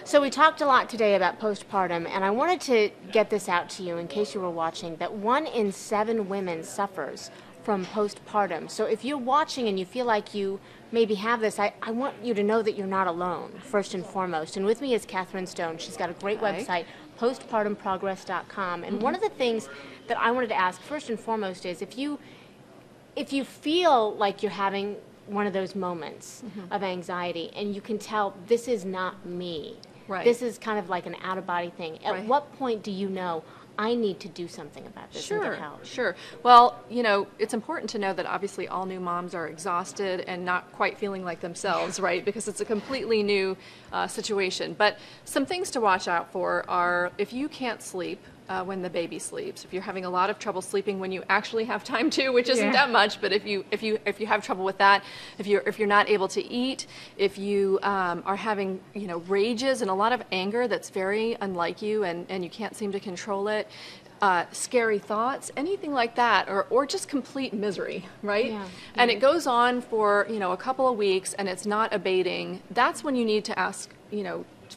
So we talked a lot today about postpartum, and I wanted to get this out to you in case you were watching, that 1 in 7 women suffers from postpartum. So if you're watching and you feel like you maybe have this, I want you to know that you're not alone, first and foremost. And with me is Katherine Stone. She's got a great website, postpartumprogress.com. And one of the things that I wanted to ask first and foremost is if you feel like you're having one of those moments of anxiety and you can tell this is not me, this is kind of like an out-of-body thing, at what point do you know I need to do something about this and get help? Sure. Well, you know, it's important to know that obviously all new moms are exhausted and not quite feeling like themselves, right? Because it's a completely new situation. But some things to watch out for are if you can't sleep when the baby sleeps, if you're having a lot of trouble sleeping when you actually have time to, which isn't that much, but if you have trouble with that, if you're not able to eat, if you are having rages and a lot of anger that's very unlike you and you can't seem to control it, scary thoughts, anything like that, or just complete misery, right? And it goes on for a couple of weeks and it's not abating, that's when you need to ask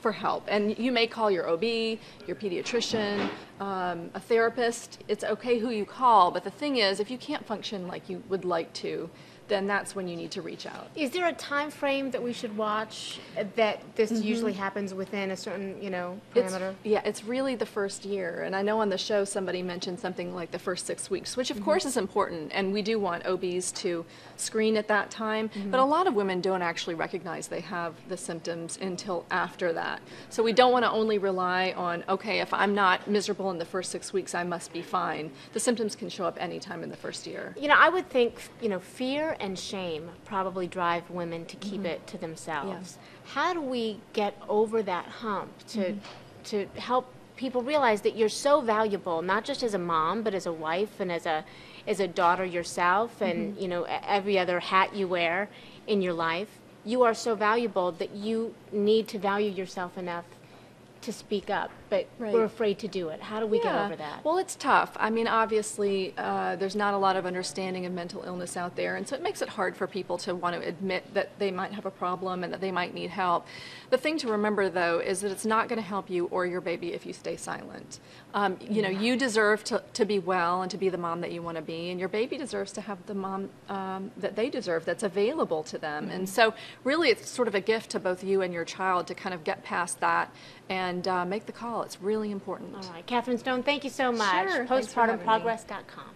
for help. And you may call your OB, your pediatrician, a therapist. It's okay who you call, but the thing is, if you can't function like you would like to, then that's when you need to reach out. Is there a time frame that we should watch that this usually happens within a certain, parameter? It's really the first year. And I know on the show somebody mentioned something like the first 6 weeks, which of course is important. And we do want OBs to screen at that time. But a lot of women don't actually recognize they have the symptoms until after that. So we don't want to only rely on, okay, if I'm not miserable in the first 6 weeks, I must be fine. The symptoms can show up anytime in the first year. I would think, fear and shame probably drive women to keep it to themselves. How do we get over that hump to help people realize that you're so valuable, not just as a mom, but as a wife and as a daughter yourself, and every other hat you wear in your life? You are so valuable that you need to value yourself enough to speak up, but we're afraid to do it. How do we get over that? Well, it's tough. I mean, obviously, there's not a lot of understanding of mental illness out there, and so it makes it hard for people to want to admit that they might have a problem and that they might need help. The thing to remember, though, is that it's not going to help you or your baby if you stay silent. You deserve to be well and to be the mom that you want to be, and your baby deserves to have the mom that they deserve, that's available to them. And so really it's sort of a gift to both you and your child to kind of get past that and make the call. It's really important. All right. Katherine Stone, thank you so much. Sure. postpartumprogress.com.